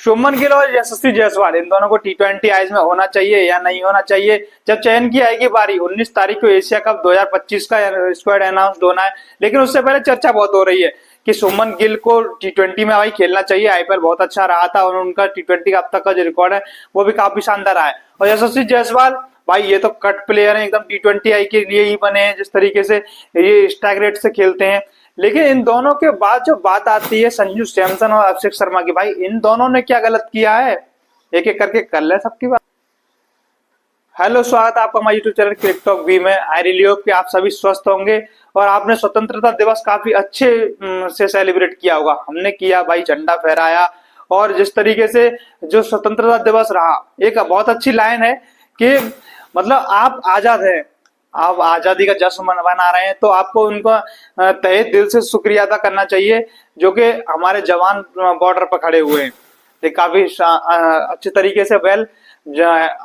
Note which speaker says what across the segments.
Speaker 1: शुभमन गिल और यशस्वी जायसवाल इन दोनों को टी20 आईज में होना चाहिए या नहीं होना चाहिए। जब चयन की आएगी बारी 19 तारीख को एशिया कप 2025 का स्क्वाड अनाउंस होना है, लेकिन उससे पहले चर्चा बहुत हो रही है कि शुभमन गिल को टी20 में भाई खेलना चाहिए। आईपीएल बहुत अच्छा रहा था और उनका टी20 का अब तक का जो रिकॉर्ड है वो भी काफी शानदार रहा है। और यशस्वी जायसवाल भाई ये तो कट प्लेयर है, एकदम टी20 आई के लिए ही बने हैं, जिस तरीके से ये स्ट्राइक रेट से खेलते हैं। लेकिन इन दोनों के बाद जो बात आती है संजू सैमसन और अभिषेक शर्मा की, भाई इन दोनों ने क्या गलत किया है, एक एक करके कर ले सबकी बात। हेलो, स्वागत है आपका हमारे YouTube channel Crick Talk V में। आई रियली होप कि आप सभी स्वस्थ होंगे और आपने स्वतंत्रता दिवस काफी अच्छे से सेलिब्रेट किया होगा। हमने किया भाई, झंडा फहराया और जिस तरीके से जो स्वतंत्रता दिवस रहा, एक बहुत अच्छी लाइन है कि मतलब आप आजाद हैं, आप आजादी का जश्न मना रहे हैं, तो आपको उनका तहे दिल से शुक्रिया अदा करना चाहिए जो कि हमारे जवान बॉर्डर पर खड़े हुए हैं। ये काफी अच्छे तरीके से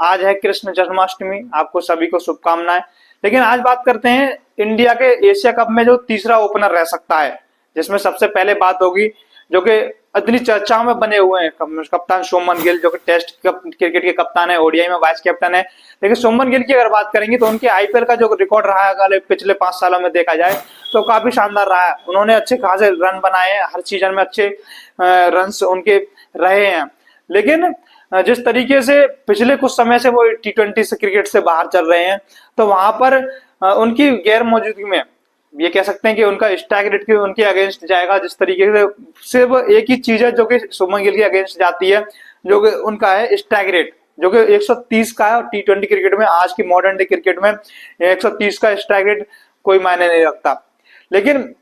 Speaker 1: आज है कृष्ण जन्माष्टमी, आपको सभी को शुभकामनाएं। लेकिन आज बात करते हैं इंडिया के एशिया कप में जो तीसरा ओपनर रह सकता है, जिसमें सबसे पहले बात होगी जो कि इतनी चर्चाओं में बने हुए हैं कप्तान शुभमन गिल, जो कि टेस्ट क्रिकेट के कप्तान है, ओडीआई में वाइस कैप्टन है। लेकिन शुभमन गिल की अगर बात करेंगे तो उनके आईपीएल का जो रिकॉर्ड रहा है अगर पिछले 5 सालों में देखा जाए तो काफी शानदार रहा है। उन्होंने अच्छे खासे रन बनाए हैं, हर सीजन में अच्छे रन उनके रहे हैं। लेकिन जिस तरीके से पिछले कुछ समय से वो टी20 से क्रिकेट से बाहर चल रहे हैं, तो वहां पर उनकी गैर मौजूदगी में ये कह सकते हैं कि उनका स्ट्राइक रेट की उनके अगेंस्ट जाएगा। जिस तरीके से सिर्फ एक ही चीज है जो कि शुभमन गिल के अगेंस्ट जाती है, जो कि उनका है स्ट्राइक रेट, जो कि 130 का है। और टी20 क्रिकेट में, आज की मॉडर्न डे क्रिकेट में 130 का स्ट्राइक रेट कोई मायने नहीं रखता। लेकिन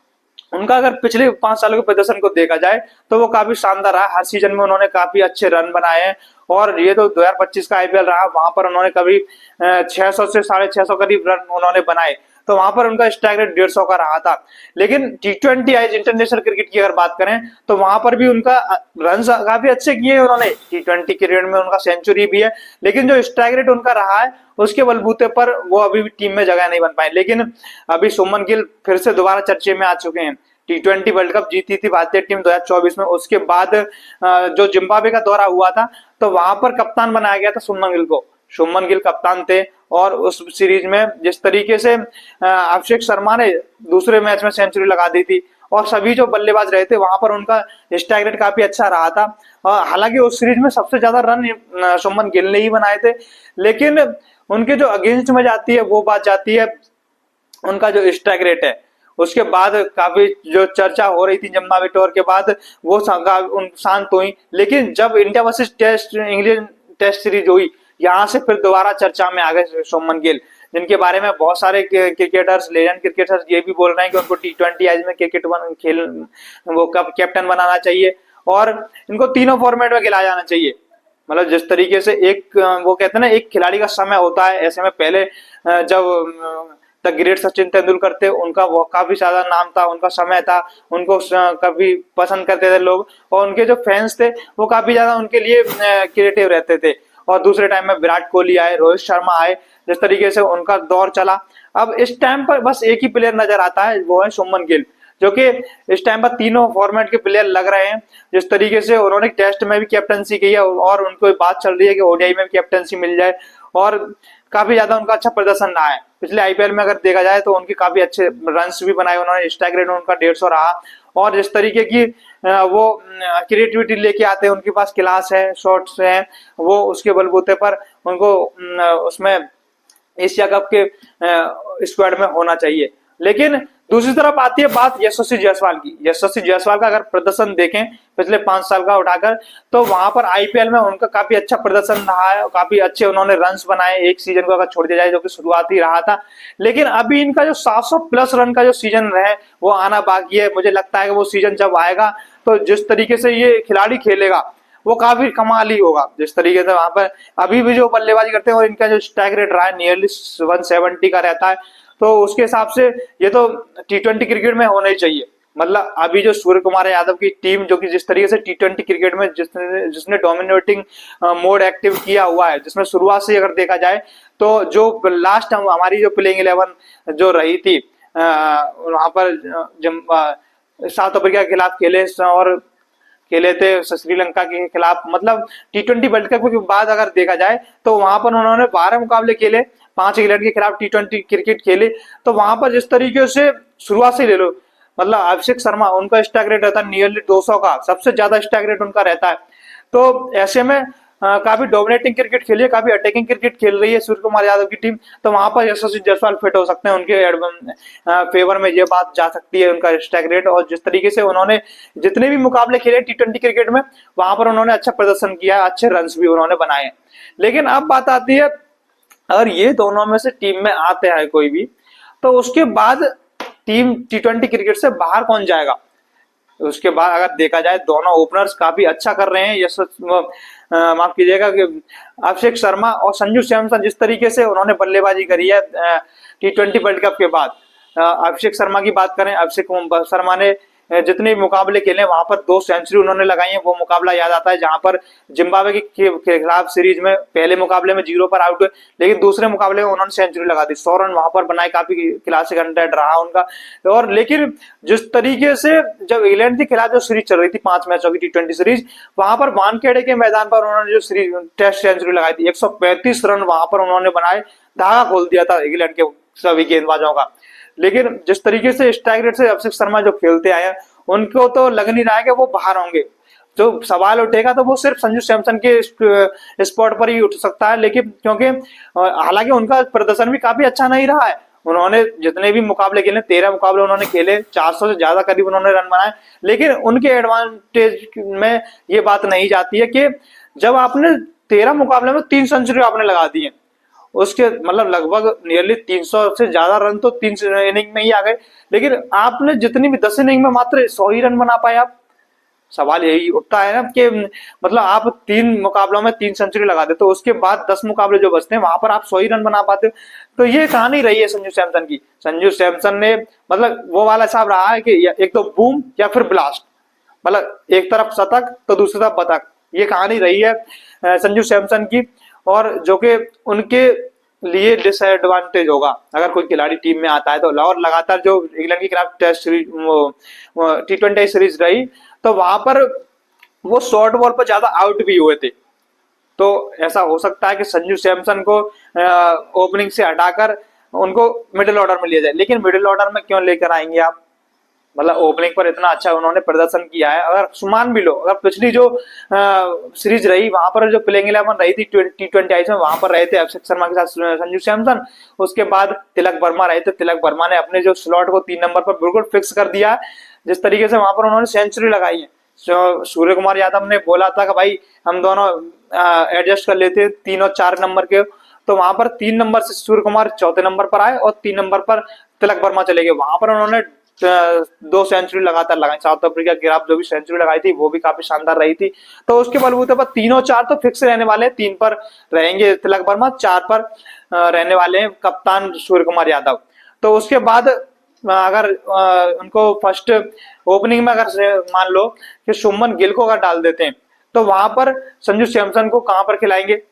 Speaker 1: उनका अगर पिछले 5 सालों के प्रदर्शन को देखा जाए तो वो काफी शानदार रहा। हर सीजन में उन्होंने काफी अच्छे रन बनाए हैं और ये तो 2025 का आईपीएल रहा, वहां पर उन्होंने कभी 600 से 650 करीब रन उन्होंने बनाए, तो वहां पर उनका स्ट्राइक रेट 150 का रहा था। लेकिन टी20 आईज इंटरनेशनल क्रिकेट की अगर बात करें तो वहां पर भी उनका रन काफी अच्छे किए उन्होंने, टी20 क्रिकेट में उनका सेंचुरी भी है। लेकिन जो स्ट्राइक रेट उनका रहा है उसके बलबूते पर वो अभी भी टीम में जगह नहीं बन पाए। लेकिन अभी शुभमन गिल फिर से दोबारा चर्चे में आ चुके हैं। टी20 वर्ल्ड कप जीती थी भारतीय टीम 2024 में, उसके बाद जो जिम्बाब्वे का दौरा हुआ था तो वहां पर कप्तान बनाया गया था शुभमन गिल को। शुभमन गिल कप्तान थे और उस सीरीज में जिस तरीके से अभिषेक शर्मा ने दूसरे मैच में सेंचुरी लगा दी थी और सभी जो बल्लेबाज रहे थे वहां पर उनका स्ट्राइक रेट काफी अच्छा रहा था। हालांकि उस सीरीज में सबसे ज्यादा रन शुभमन गिल ने ही बनाए थे, लेकिन उनके जो अगेंस्ट में जाती है वो बात जाती है उनका जो स्ट्राइक रेट है। उसके बाद काफी जो चर्चा हो रही थी जिम्बाब्वे टूर के बाद वो शांत हुई। लेकिन जब India versus test England test series हुई, यहाँ से फिर दोबारा चर्चा में आ गए शुभमन गिल, जिनके बारे में बहुत सारे क्रिकेटर्स, लेजेंड क्रिकेटर्स ये भी बोल रहे हैं कि उनको टी20 आईज में क्रिकेट खेल वो कप कैप्टन बनाना चाहिए और इनको तीनों फॉर्मेट में खिलाया जाना चाहिए। मतलब जिस तरीके से एक वो कहते हैं ना, एक खिलाड़ी का समय होता है, ऐसे में पहले जब द ग्रेट सचिन तेंदुलकर थे, उनका वो काफी ज्यादा नाम था, उनका समय था, उनको काफी पसंद करते थे लोग और उनके जो फैंस थे वो काफी ज्यादा उनके लिए क्रिएटिव रहते थे। और दूसरे टाइम में विराट कोहली आए, रोहित शर्मा आए, जिस तरीके से उनका दौर चला। अब इस टाइम पर बस एक ही प्लेयर नजर आता है, वो है शुभमन गिल, जो कि इस टाइम पर तीनों फॉर्मेट के प्लेयर लग रहे हैं। जिस तरीके से उन्होंने टेस्ट में भी कैप्टनसी की है और उनको बात चल रही है कि ओडीआई में भी कैप्टनसी मिल जाए और काफी ज्यादा उनका अच्छा प्रदर्शन रहा है। पिछले आईपीएल में अगर देखा जाए तो उनके काफी अच्छे रन्स भी बनाए उन्होंने, स्ट्राइक रेट उनका 150 रहा और जिस तरीके की वो क्रिएटिविटी लेके आते हैं, उनके पास क्लास है, शॉट्स हैं, वो उसके बलबूते पर उनको उसमें एशिया कप के स्क्वाड में होना चाहिए। लेकिन दूसरी तरफ आती है बात यशस्वी जायसवाल की। यशस्वी जायसवाल का अगर प्रदर्शन देखें पिछले 5 साल का उठाकर, तो वहां पर आईपीएल में उनका काफी अच्छा प्रदर्शन रहा है, काफी अच्छे उन्होंने रन्स बनाए एक सीजन को अगर छोड़ दिया जाए जो कि शुरुआती रहा था। लेकिन अभी इनका जो 700 प्लस रन का जो सीजन है वो आना बाकी है। मुझे लगता है कि वो सीजन जब आएगा तो जिस तरीके से ये खिलाड़ी खेलेगा वो काफी कमाल ही होगा। जिस तरीके से वहां पर अभी भी जो बल्लेबाजी करते हैं और इनका जो स्ट्राइक रेट रहा है नियरली 170 का रहता है, तो उसके हिसाब से ये तो टी20 क्रिकेट में होना ही चाहिए। मतलब अभी जो सूर्य कुमार यादव की टीम जो कि जिस तरीके से टी20 क्रिकेट में जिसने डोमिनेटिंग मोड एक्टिव किया हुआ है, जिसमें शुरुआत से अगर देखा जाए तो जो लास्ट हमारी जो प्लेइंग 11 जो रही थी वहां पर साउथ अफ्रीका के खिलाफ खेले और खेले थे श्रीलंका के खिलाफ, मतलब T20 वर्ल्ड कप के बाद अगर देखा जाए तो वहां पर उन्होंने 12 मुकाबले खेले, 5 इंग्लैंड के खिलाफ T20 क्रिकेट खेले। तो वहां पर जिस तरीके से शुरुआत से ले लो, मतलब अभिषेक शर्मा, उनका स्ट्राइक रेट रहता है नियरली 200 का, सबसे ज्यादा स्ट्राइक रेट उनका रहता है। तो ऐसे में काफी डोमिनेटिंग क्रिकेट खेली है, काफी अटैकिंग क्रिकेट खेल रही है सूर्य कुमार यादव की टीम। तो वहां पर यशस्वी जायसवाल फिट हो सकते हैं, उनके फेवर में ये बात जा सकती है, उनका स्ट्राइक रेट। और जिस तरीके से उन्होंने जितने भी मुकाबले खेले T20 क्रिकेट में, वहां पर उन्होंने अच्छा प्रदर्शन किया, अच्छे रन भी उन्होंने बनाए। लेकिन अब बात आती है, अगर ये दोनों में से टीम में आते हैं कोई भी, तो उसके बाद टीम T20 क्रिकेट से बाहर कौन जाएगा। उसके बाद अगर देखा जाए, दोनों ओपनर्स काफी अच्छा कर रहे हैं। माफ कीजिएगा कि अभिषेक शर्मा और संजू सैमसन जिस तरीके से उन्होंने बल्लेबाजी करी है T20 वर्ल्ड कप के बाद। अभिषेक शर्मा की बात करें, अभिषेक शर्मा ने जितने मुकाबले खेले वहां पर 2 सेंचुरी उन्होंने लगाई है। वो मुकाबला याद आता है जहां पर जिम्बाब्वे के खिलाफ सीरीज में पहले मुकाबले में 0 पर आउट हुए, लेकिन दूसरे मुकाबले में उन्होंने सेंचुरी लगा दी, 100 रन वहां पर बनाए, काफी क्लासिक हंड्रेड रहा उनका। और लेकिन जिस तरीके से जब इंग्लैंड के खिलाफ जो सीरीज चल रही थी 5 मैचों की T20 सीरीज, वहां पर वानखेड़े के मैदान पर उन्होंने जो सीरीज टेस्ट सेंचुरी लगाई थी, 135 रन वहां पर उन्होंने बनाए, धागा खोल दिया था इंग्लैंड के सभी गेंदबाजों का। लेकिन जिस तरीके से स्ट्राइक रेट से अभिषेक शर्मा जो खेलते आए हैं, उनको तो लग नहीं रहा है कि वो बाहर होंगे। जो सवाल उठेगा तो वो सिर्फ संजू सैमसन के स्पॉट पर ही उठ सकता है। लेकिन क्योंकि हालांकि उनका प्रदर्शन भी काफी अच्छा नहीं रहा है, उन्होंने जितने भी मुकाबले खेले 13 मुकाबले उन्होंने खेले, 400 से ज्यादा करीब उन्होंने रन बनाए। लेकिन उनके एडवांटेज में ये बात नहीं जाती है कि जब आपने 13 मुकाबले में 3 सेंचुरी आपने लगा दी है, उसके मतलब लगभग नियरली 300 से ज्यादा रन तो 3 इनिंग में ही आ गए, लेकिन आपने जितनी भी 10 इनिंग में मात्र 100 ही रन बना पाए आप। सवाल यही उठता है ना कि मतलब आप 3 मुकाबलों में 3 सेंचुरी लगा दे, तो उसके बाद 10 मुकाबले जो बचते हैं वहां पर आप 100 ही रन बना पाते हो। तो ये कहानी रही है संजू सैमसन की। संजू सैमसन ने मतलब वो वाला हिसाब रहा है कि एक तो बूम या फिर ब्लास्ट, मतलब एक तरफ शतक तो दूसरी तरफ बतक, ये कहानी रही है संजू सैमसन की। और जो कि उनके लिए डिसएडवांटेज होगा अगर कोई खिलाड़ी टीम में आता है तो। और लगातार जो इंग्लैंड के खिलाफ टेस्ट सीरीज T20 सीरीज रही, तो वहां पर वो शॉर्ट बॉल पर ज्यादा आउट भी हुए थे। तो ऐसा हो सकता है कि संजू सैमसन को ओपनिंग से हटाकर उनको मिडिल ऑर्डर में लिया जाए। लेकिन मिडिल ऑर्डर में क्यों लेकर आएंगे आप, मतलब ओपनिंग पर इतना अच्छा उन्होंने प्रदर्शन किया है। अगर सुमान भी लो, अगर पिछली जो सीरीज रही वहां पर जो प्लेइंग 11 रही थी T20 में, वहां पर रहे थे अभिषेक शर्मा के साथ संजू सैमसन, उसके बाद तिलक वर्मा रहे थे। तिलक वर्मा ने अपने जो स्लॉट को 3 नंबर पर बिल्कुल फिक्स कर दिया है, जिस तरीके से वहां पर उन्होंने सेंचुरी लगाई है। सूर्य कुमार यादव ने बोला था कि भाई हम दोनों एडजस्ट कर लेते हैं 3 और 4 नंबर के, तो वहां पर 3 नंबर से सूर्य कुमार चौथे नंबर पर आए और 3 नंबर पर तिलक वर्मा चले गए। वहां पर उन्होंने 2 सेंचुरी लगातार लगाई। साउथ अफ्रीका के खिलाफ जो भी सेंचुरी लगाई थी वो भी काफी शानदार रही थी। तो उसके बलबूते पर 3 और 4 तो फिक्स रहने वाले हैं, 3 पर रहेंगे तिलक वर्मा, 4 पर रहने वाले हैं कप्तान सूर्य कुमार यादव। तो उसके बाद अगर उनको फर्स्ट ओपनिंग में अगर मान लो कि शुभमन गिल को अगर डाल देते हैं, तो वहां पर संजू सैमसन को कहां पर खिलाएंगे।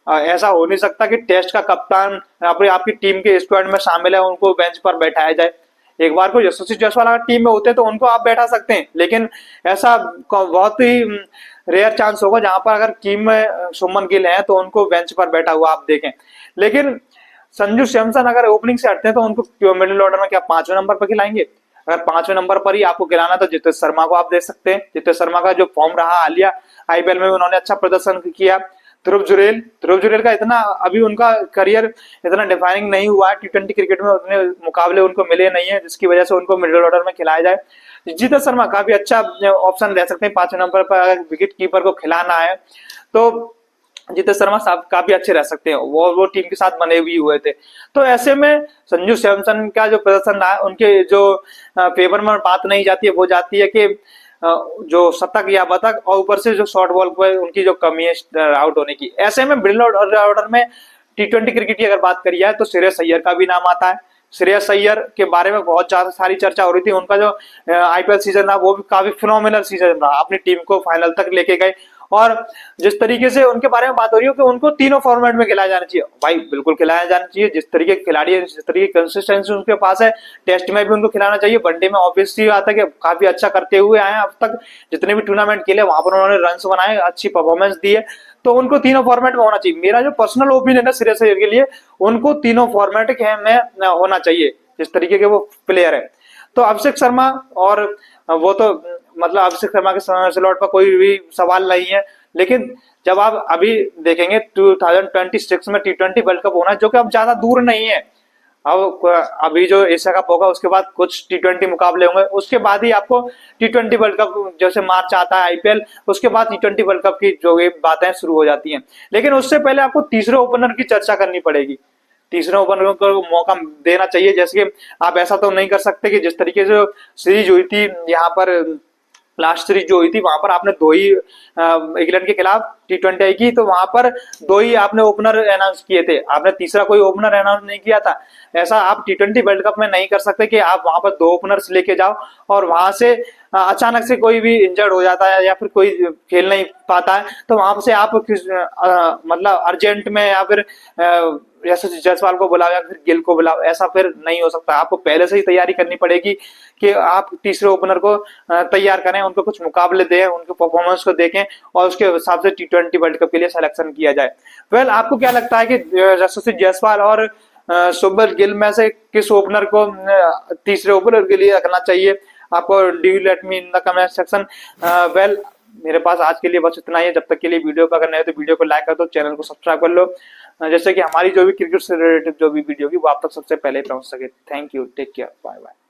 Speaker 1: ऐसा हो नहीं सकता कि टेस्ट का कप्तान आपकी टीम के स्क्वाड में शामिल है उनको बेंच पर बैठाया जाए। एक बार को यशस्वी जायसवाल अगर टीम में होते हैं तो उनको आप बैठा सकते हैं, लेकिन ऐसा बहुत ही रेयर चांस होगा जहां पर अगर टीम में शुभमन गिल है तो उनको बेंच पर बैठा हुआ आप देखें। लेकिन संजू सैमसन अगर ओपनिंग से हटते हैं तो उनको मिडिल ऑर्डर में क्या 5वें नंबर पर खिलाएंगे। अगर 5वें नंबर पर ही आपको खिलाना तो जितेश शर्मा को आप दे सकते हैं। जितेश शर्मा का जो फॉर्म रहा हालिया IPL में उन्होंने अच्छा प्रदर्शन किया। ध्रुव जुरेल का इतना अभी उनका करियर इतना डिफाइनिंग नहीं हुआ है T20 क्रिकेट में, उतने मुकाबले उनको मिले नहीं है जिसकी वजह से उनको मिडिल ऑर्डर में खिलाया जाए। जितेश शर्मा काफी अच्छा ऑप्शन रह सकते हैं 5वें नंबर पर। अगर विकेट कीपर को खिलाना है तो जितेश शर्मा साहब काफी अच्छे रह सकते हैं, वो टीम के साथ बने भी हुए थे। तो ऐसे में संजू सैमसन का जो प्रदर्शन रहा है उनके जो फेवर में बात नहीं जाती है, वो जाती है कि जो शतक या बतक और ऊपर से जो शॉर्ट बॉल पर उनकी जो कमी है आउट होने की। ऐसे में मिडिल ऑर्डर में T20 क्रिकेट की अगर बात करी जाए तो श्रेयस अय्यर का भी नाम आता है। श्रेयस अय्यर के बारे में बहुत ज्यादा सारी चर्चा हो रही थी। उनका जो आईपीएल सीजन था वो भी काफी फिनोमिनल सीजन रहा, अपनी टीम को फाइनल तक लेके गए। और जिस तरीके से उनके बारे में बात हो रही है कि उनको तीनों फॉर्मेट में खिलाया जाना चाहिए, भाई बिल्कुल खिलाया जाना चाहिए। जिस तरीके के खिलाड़ी है, जिस तरीके की कंसिस्टेंसी उनके पास है, टेस्ट में भी उनको खिलाना चाहिए। वनडे में ऑब्वियसली आता है कि काफी अच्छा करते हुए आए हैं अब तक, जितने भी टूर्नामेंट खेले वहां पर उन्होंने रन बनाए, अच्छी परफॉर्मेंस दी है, तो उनको तीनों फॉर्मेट में होना चाहिए। मेरा जो पर्सनल ओपिनियन है श्रेयस अय्यर के लिए, उनको तीनों फॉर्मेट में होना चाहिए जिस तरीके के वो प्लेयर है। तो अभिषेक शर्मा, और वो तो मतलब अभिषेक शर्मा के स्लॉट पर कोई भी सवाल नहीं है, लेकिन जब आप अभी देखेंगे 2026 में T20 वर्ल्ड कप होना है, जो कि अब ज्यादा दूर नहीं है। अब अभी जो एशिया कप होगा उसके बाद कुछ T20 मुकाबले होंगे, उसके बाद ही आपको T20 वर्ल्ड कप, जैसे मार्च आता है आईपीएल, उसके बाद T20 वर्ल्ड कप की जो ये बातें शुरू हो जाती हैं। लेकिन उससे पहले आपको तीसरे ओपनर की चर्चा करनी पड़ेगी। तीसरे ओपनर को मौका देना चाहिए। जैसे कि आप ऐसा तो नहीं कर सकते कि जिस तरीके से सीरीज हुई थी यहाँ पर, लास्ट सीरीज जो हुई थी वहां पर आपने दो ही इंग्लैंड के खिलाफ T20 आई की, तो वहां पर दो ही आपने ओपनर अनाउंस किए थे, आपने तीसरा कोई ओपनर अनाउंस नहीं किया था। ऐसा आप T20 वर्ल्ड कप में नहीं कर सकते कि आप वहां पर दो ओपनर्स लेके जाओ और वहां से अचानक से कोई भी इंजर्ड हो जाता है या फिर कोई खेल नहीं पाता है, तो वहां से आप मतलब अर्जेंट में या फिर यशस्वी जायसवाल को बुलाओ या फिर गिल को बुलाओ, ऐसा फिर नहीं हो सकता। आपको पहले से ही तैयारी करनी पड़ेगी कि आप तीसरे ओपनर को तैयार करें, उनको कुछ मुकाबले दें, उनके परफॉर्मेंस को देखें और उसके हिसाब से T20 वर्ल्ड कप के लिए सिलेक्शन किया जाए। वेल, आपको क्या लगता है कि यशस्वी जायसवाल और शुभमन गिल में से किस ओपनर को तीसरे ओपनर के लिए रखना चाहिए? आपको do you let me in the comment section. Well, मेरे पास आज के लिए बस इतना ही है। जब तक के लिए वीडियो को अगर नए तो वीडियो को लाइक कर दो, चैनल को सब्सक्राइब कर लो, जैसे कि हमारी जो भी क्रिकेट से रिलेटेड जो भी वीडियो होगी वो आप तक सबसे पहले पहुंच सके। Thank you, take care, bye bye.